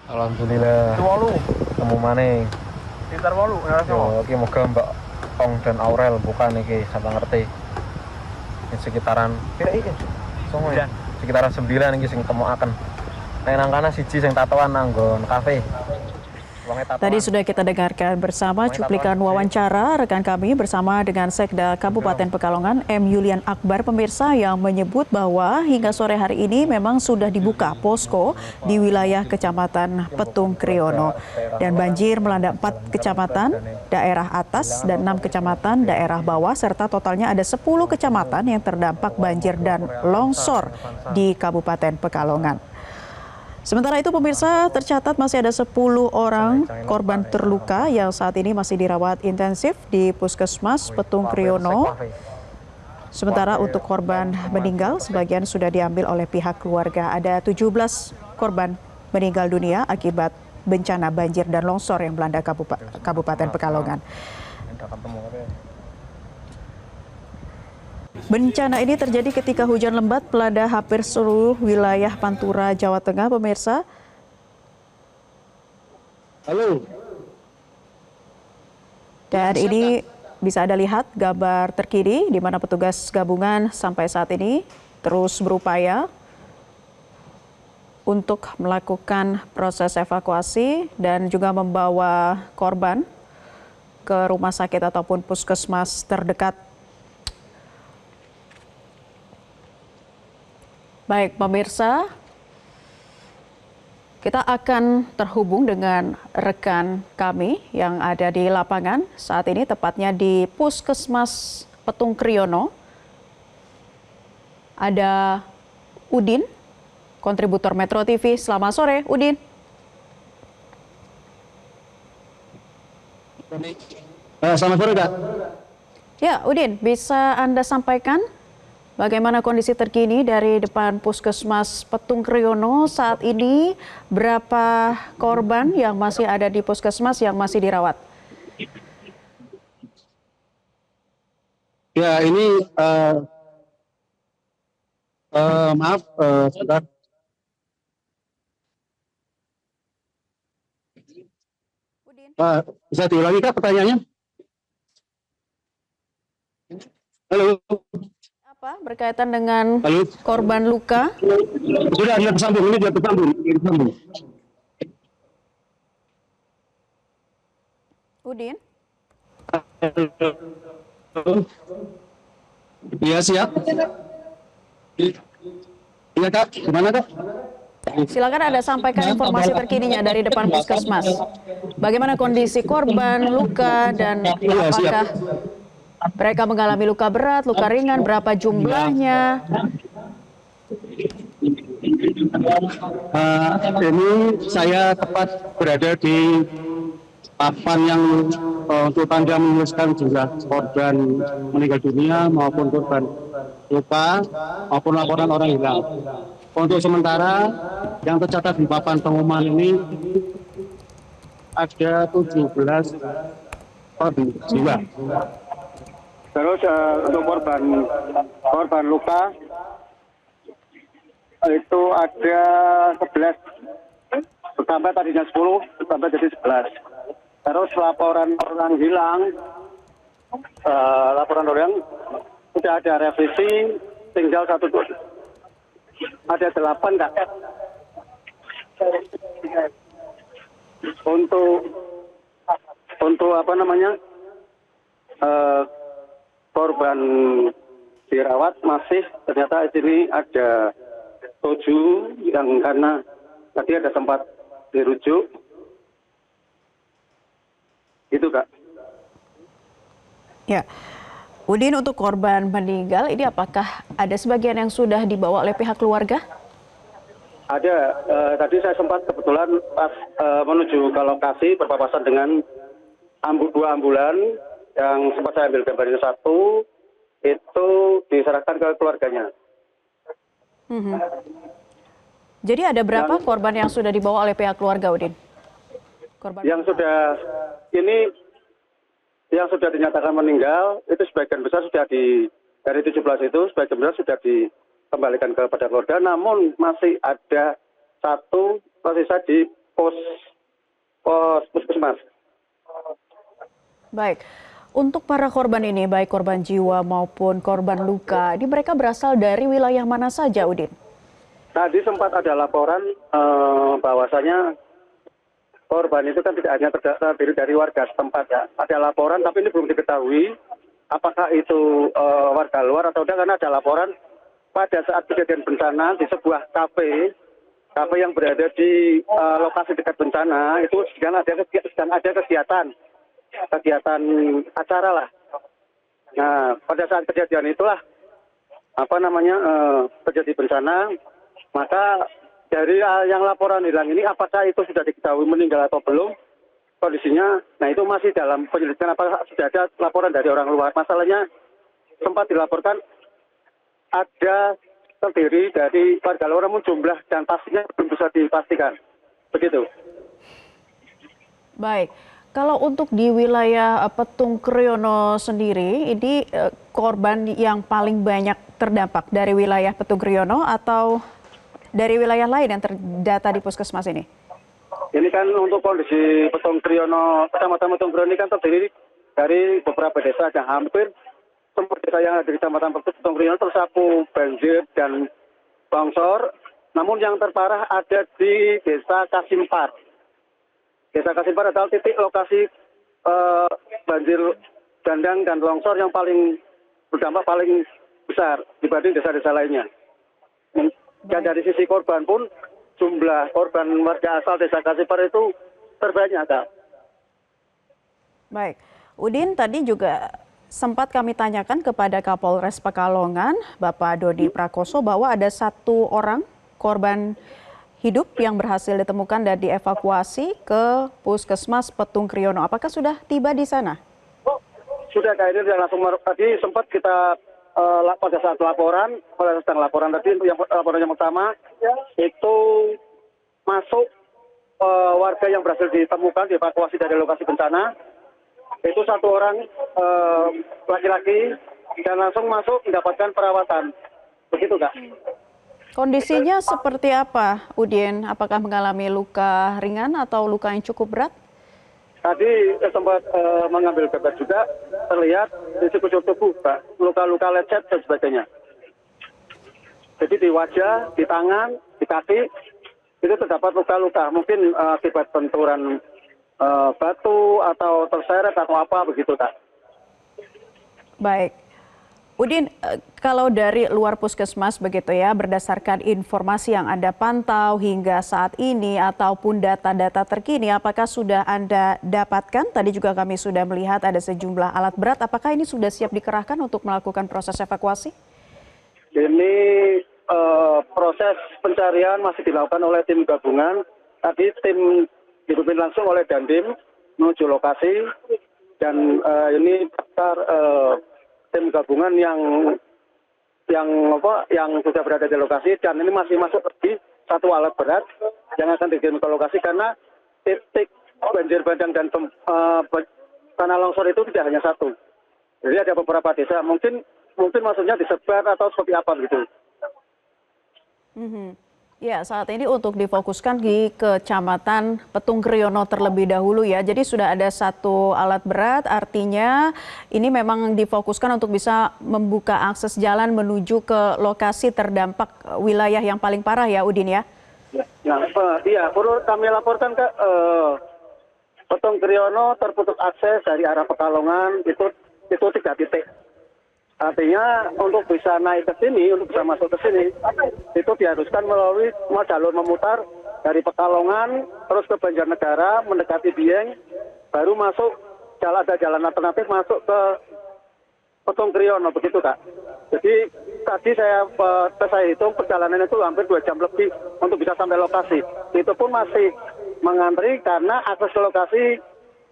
Alhamdulillah. Temu maneh. Sekitar 8. Yo, iki moga Mbak Ong dan Aurel bukan iki sampe ngerti. Ini sekitaran pira iki? Songo ya. Sekitaran 9 iki sing temokaken. Nek nang kana siji sing tatoan nang nggon kafe. Tadi sudah kita dengarkan bersama cuplikan wawancara rekan kami bersama dengan Sekda Kabupaten Pekalongan M. Yulian Akbar, pemirsa, yang menyebut bahwa hingga sore hari ini memang sudah dibuka posko di wilayah Kecamatan Petung Kriono dan banjir melanda 4 kecamatan daerah atas dan 6 kecamatan daerah bawah serta totalnya ada 10 kecamatan yang terdampak banjir dan longsor di Kabupaten Pekalongan. Sementara itu pemirsa, tercatat masih ada 10 orang korban terluka yang saat ini masih dirawat intensif di Puskesmas Petung Kriono. Sementara untuk korban meninggal, sebagian sudah diambil oleh pihak keluarga. Ada 17 korban meninggal dunia akibat bencana banjir dan longsor yang melanda Kabupaten Pekalongan. Bencana ini terjadi ketika hujan lebat melanda hampir seluruh wilayah Pantura, Jawa Tengah, pemirsa. Halo. Dan ini bisa Anda lihat gambar terkini di mana petugas gabungan sampai saat ini terus berupaya untuk melakukan proses evakuasi dan juga membawa korban ke rumah sakit ataupun puskesmas terdekat. Baik pemirsa, kita akan terhubung dengan rekan kami yang ada di lapangan saat ini, tepatnya di Puskesmas Petung Kriono. Ada Udin, kontributor Metro TV. Selamat sore, Udin. Selamat sore, Kak. Ya, Udin, bisa Anda sampaikan bagaimana kondisi terkini dari depan Puskesmas Petung Kriono saat ini? Berapa korban yang masih ada di Puskesmas yang masih dirawat? Ya, ini maaf, sebentar. Bisa diulangi, Kak, pertanyaannya? Halo. Apa berkaitan dengan Halo. korban luka? Sudah tersambung, ini sudah tersambung. Udin? Iya, siap. Iya, Kak. Gimana, Kak? Silakan Anda sampaikan informasi terkininya dari depan Puskesmas. Bagaimana kondisi korban, luka, dan apakah mereka mengalami luka berat, luka ringan, berapa jumlahnya? Ini saya tepat berada di papan yang untuk tanda menuliskan jumlah korban meninggal dunia maupun korban luka maupun laporan orang hilang. Untuk sementara yang tercatat di papan pengumuman ini ada 17 korban jiwa. Terus untuk korban luka itu ada 11, bertambah tadinya 10, bertambah jadi 11. Terus laporan orang hilang, sudah ada revisi, tinggal satu, ada 8, Kak. Untuk apa namanya? Korban dirawat masih ternyata di sini ada 7 yang karena tadi ada sempat dirujuk. Itu, Kak. Ya, Udin, untuk korban meninggal ini apakah ada sebagian yang sudah dibawa oleh pihak keluarga? Ada, tadi saya sempat kebetulan pas menuju ke lokasi berpapasan dengan dua ambulan yang sempat saya ambil gambarnya satu, itu diserahkan ke keluarganya. Mhm. Jadi ada berapa korban yang sudah dibawa oleh pihak keluarga, Udin? Korban Yang sudah dinyatakan meninggal, itu sebagian besar sudah dari 17 itu, sebagian besar sudah dikembalikan kepada keluarga, namun masih ada satu tersisa di puskesmas. Baik. Untuk para korban ini, baik korban jiwa maupun korban luka, ini mereka berasal dari wilayah mana saja, Udin? Tadi sempat ada laporan bahwasanya korban itu kan tidak hanya terdiri dari warga setempat ya. Ada laporan tapi ini belum diketahui apakah itu warga luar atau tidak, karena ada laporan pada saat kejadian bencana di sebuah kafe yang berada di lokasi dekat bencana itu sedang ada kegiatan acara lah. Nah, pada saat kejadian itulah terjadi bencana, maka dari yang laporan hilang ini apakah itu sudah diketahui meninggal atau belum kondisinya, nah itu masih dalam penyelidikan apakah sudah ada laporan dari orang luar. Masalahnya sempat dilaporkan ada terdiri dari warga luar, namun jumlah dan pastinya belum bisa dipastikan. Begitu. Baik. Kalau untuk di wilayah Petung Kriono sendiri, ini korban yang paling banyak terdampak dari wilayah Petung Kriono atau dari wilayah lain yang terdata di puskesmas ini? Ini kan untuk kondisi Petung Kriono, Kecamatan Petung Kriono ini kan terdiri dari beberapa desa yang hampir semua desa yang ada di Kecamatan Petung Kriono tersapu banjir dan longsor. Namun yang terparah ada di Desa Kasimpar. Desa Kasimpar adalah titik lokasi banjir bandang dan longsor yang paling berdampak paling besar dibanding desa-desa lainnya. Dan dari sisi korban pun jumlah korban warga asal Desa Kasimpar itu terbanyak, Kak. Baik, Udin, tadi juga sempat kami tanyakan kepada Kapolres Pekalongan, Bapak Dodi Prakoso, bahwa ada satu orang korban hidup yang berhasil ditemukan dan dievakuasi ke Puskesmas Petung Kriono. Apakah sudah tiba di sana? Sudah, Kak, ini sudah langsung tadi sempat kita pada saat laporan tadi untuk laporan yang pertama itu masuk warga yang berhasil ditemukan dievakuasi dari lokasi bencana. Itu satu orang laki-laki dan langsung masuk mendapatkan perawatan. Begitu, Kak. Kondisinya seperti apa, Udin? Apakah mengalami luka ringan atau luka yang cukup berat? Tadi sempat mengambil gambar juga, terlihat di sekujur tubuh, Pak, luka-luka lecet dan sebagainya. Jadi di wajah, di tangan, di kaki, itu terdapat luka-luka. Mungkin akibat benturan batu atau terseret atau apa begitu, Kak. Baik. Udin, kalau dari luar puskesmas begitu ya, berdasarkan informasi yang Anda pantau hingga saat ini ataupun data-data terkini, apakah sudah Anda dapatkan? Tadi juga kami sudah melihat ada sejumlah alat berat. Apakah ini sudah siap dikerahkan untuk melakukan proses evakuasi? Ini proses pencarian masih dilakukan oleh tim gabungan. Tadi tim dipimpin langsung oleh Dandim menuju lokasi dan ini tim gabungan yang sudah berada di lokasi dan ini masih masuk di satu alat berat yang akan dikirim ke lokasi karena titik banjir bandang dan tanah longsor itu tidak hanya satu. Jadi ada beberapa desa, mungkin maksudnya disebar atau seperti apa begitu. Ya, saat ini untuk difokuskan di Kecamatan Petung Kriono terlebih dahulu ya. Jadi sudah ada satu alat berat, artinya ini memang difokuskan untuk bisa membuka akses jalan menuju ke lokasi terdampak wilayah yang paling parah ya, Udin ya? Nah, iya, perlu kami laporkan ke Petung Kriono terputus akses dari arah Pekalongan itu 3 titik. Artinya untuk bisa naik ke sini, untuk bisa masuk ke sini, itu diharuskan melalui jalur memutar dari Pekalongan, terus ke Banjarnegara, mendekati Dieng, baru masuk ada jalan alternatif masuk ke Petung Kriono begitu Kak. Jadi tadi saya hitung perjalanan itu hampir 2 jam lebih untuk bisa sampai lokasi. Itu pun masih mengantri karena akses ke lokasi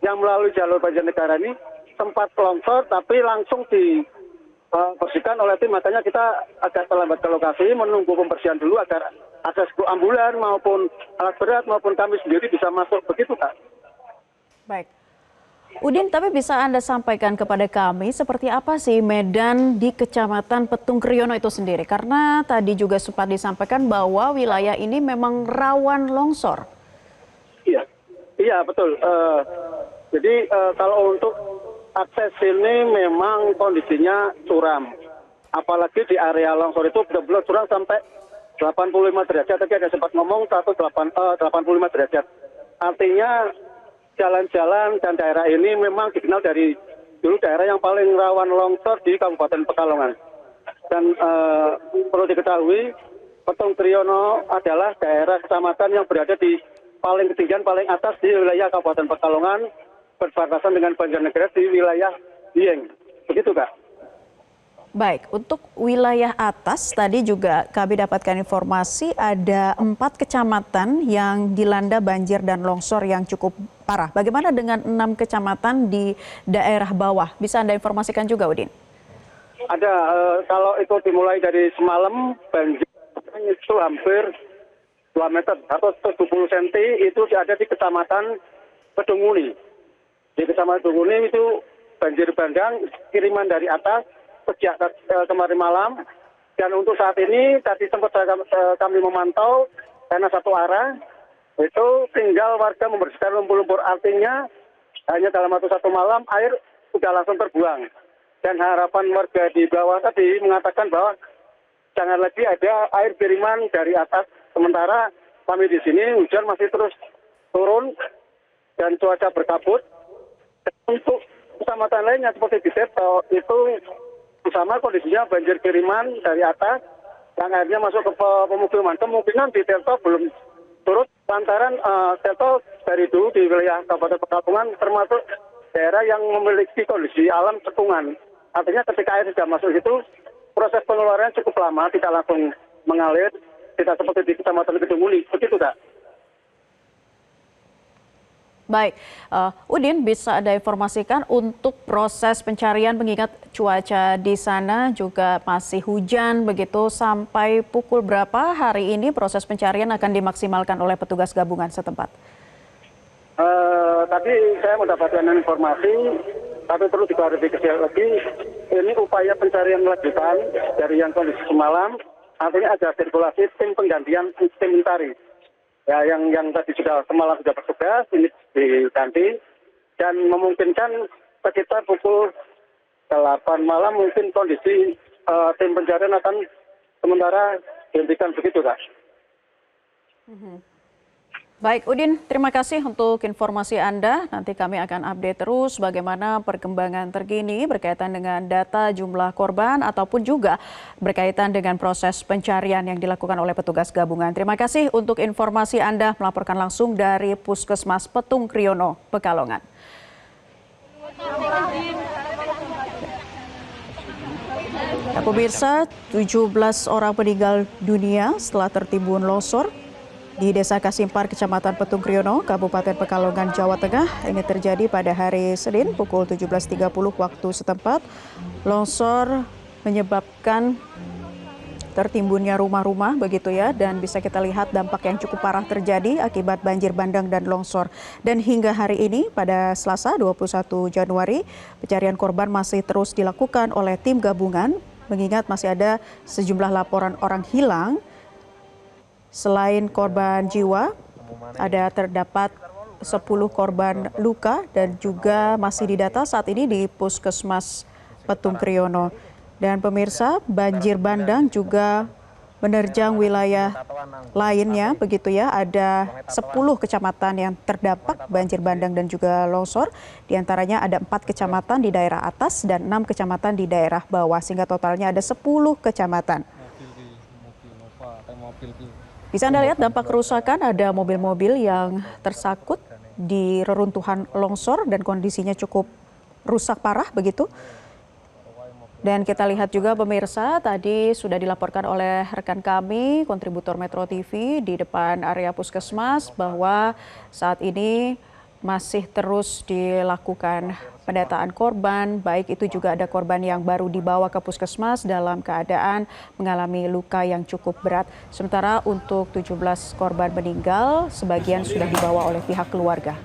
yang melalui jalur Banjarnegara ini sempat longsor tapi langsung dibersihkan oleh tim. Makanya kita agak terlambat ke lokasi menunggu pembersihan dulu agar akses ke ambulan maupun alat berat maupun kami sendiri bisa masuk begitu Kak. Baik. Udin, tapi bisa Anda sampaikan kepada kami seperti apa sih medan di Kecamatan Petung Kriono itu sendiri? Karena tadi juga sempat disampaikan bahwa wilayah ini memang rawan longsor. Iya betul. Jadi kalau untuk akses ini memang kondisinya curam. Apalagi di area longsor itu benar-benar curam sampai 85 derajat. Tadi ada sempat ngomong 85 derajat. Artinya jalan-jalan dan daerah ini memang dikenal dari dulu daerah yang paling rawan longsor di Kabupaten Pekalongan. Dan perlu diketahui, Petung Kriono adalah daerah kecamatan yang berada di paling ketinggian, paling atas di wilayah Kabupaten Pekalongan, berbatasan dengan Banjarnegara di wilayah Dieng. Begitu Kak. Baik, untuk wilayah atas tadi juga kami dapatkan informasi ada 4 kecamatan yang dilanda banjir dan longsor yang cukup parah. Bagaimana dengan 6 kecamatan di daerah bawah? Bisa Anda informasikan juga, Udin? Ada, kalau itu dimulai dari semalam, banjir itu hampir 2 meter atau 70 cm itu ada di Kecamatan Pedunguni. Di Kecamatan Pedunguni itu banjir bandang, kiriman dari atas, sejak kemarin malam, dan untuk saat ini tadi sempat kami memantau karena satu arah itu tinggal warga membersihkan lumpur-lumpur, artinya hanya dalam waktu 1 malam air sudah langsung terbuang. Dan harapan warga di bawah tadi mengatakan bahwa jangan lagi ada air kiriman dari atas, sementara kami di sini hujan masih terus turun dan cuaca berkabut. Dan untuk kecamatan lainnya seperti di Tirto itu sama kondisinya banjir kiriman dari atas yang akhirnya masuk ke pemukiman. Kemungkinan di Tirto belum turut lantaran Tirto dari dulu di wilayah Kabupaten Pekalongan termasuk daerah yang memiliki kondisi alam cekungan. Artinya ketika air sudah masuk itu proses pengeluaran cukup lama, tidak langsung mengalir, tidak seperti di Kecamatan Kedunguni. Begitu Kak. Baik, Udin bisa Anda informasikan untuk proses pencarian mengingat cuaca di sana juga masih hujan begitu, sampai pukul berapa hari ini proses pencarian akan dimaksimalkan oleh petugas gabungan setempat? Tadi saya mendapatkan informasi, tapi perlu diklarifikasi lagi, ini upaya pencarian lanjutan dari yang kondisi semalam, artinya ada sirkulasi tim penggantian tim mencari. Ya, yang tadi sudah semalam sudah bertugas, ini diganti dan memungkinkan sekitar pukul 8 malam mungkin kondisi tim pencarian akan sementara dihentikan begitu Kak. Baik, Udin, terima kasih untuk informasi Anda. Nanti kami akan update terus bagaimana perkembangan terkini berkaitan dengan data jumlah korban ataupun juga berkaitan dengan proses pencarian yang dilakukan oleh petugas gabungan. Terima kasih untuk informasi Anda melaporkan langsung dari Puskesmas Petung Kriono, Pekalongan. Ya, pemirsa, 17 orang meninggal dunia setelah tertimbun longsor di Desa Kasimpar, Kecamatan Petung Kriono, Kabupaten Pekalongan, Jawa Tengah. Ini terjadi pada hari Senin pukul 17.30 waktu setempat. Longsor menyebabkan tertimbunnya rumah-rumah begitu ya, dan bisa kita lihat dampak yang cukup parah terjadi akibat banjir bandang dan longsor. Dan hingga hari ini pada Selasa 21 Januari, pencarian korban masih terus dilakukan oleh tim gabungan mengingat masih ada sejumlah laporan orang hilang. Selain korban jiwa, terdapat 10 korban luka dan juga masih didata saat ini di Puskesmas Petung Kriono. Dan pemirsa, banjir bandang juga menerjang wilayah lainnya begitu ya. Ada 10 kecamatan yang terdampak banjir bandang dan juga longsor. Di antaranya ada 4 kecamatan di daerah atas dan 6 kecamatan di daerah bawah, sehingga totalnya ada 10 kecamatan. Bisa Anda lihat dampak kerusakan, ada mobil-mobil yang tersangkut di reruntuhan longsor dan kondisinya cukup rusak parah begitu. Dan kita lihat juga pemirsa, tadi sudah dilaporkan oleh rekan kami, kontributor Metro TV di depan area puskesmas bahwa saat ini masih terus dilakukan pendataan korban, baik itu juga ada korban yang baru dibawa ke puskesmas dalam keadaan mengalami luka yang cukup berat. Sementara untuk 17 korban meninggal, sebagian sudah dibawa oleh pihak keluarga.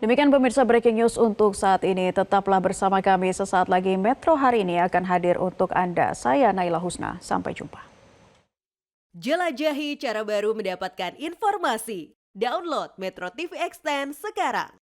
Demikian pemirsa breaking news untuk saat ini. Tetaplah bersama kami, sesaat lagi Metro hari ini akan hadir untuk Anda. Saya Naila Husna, sampai jumpa. Jelajahi cara baru mendapatkan informasi. Download Metro TV Extend sekarang.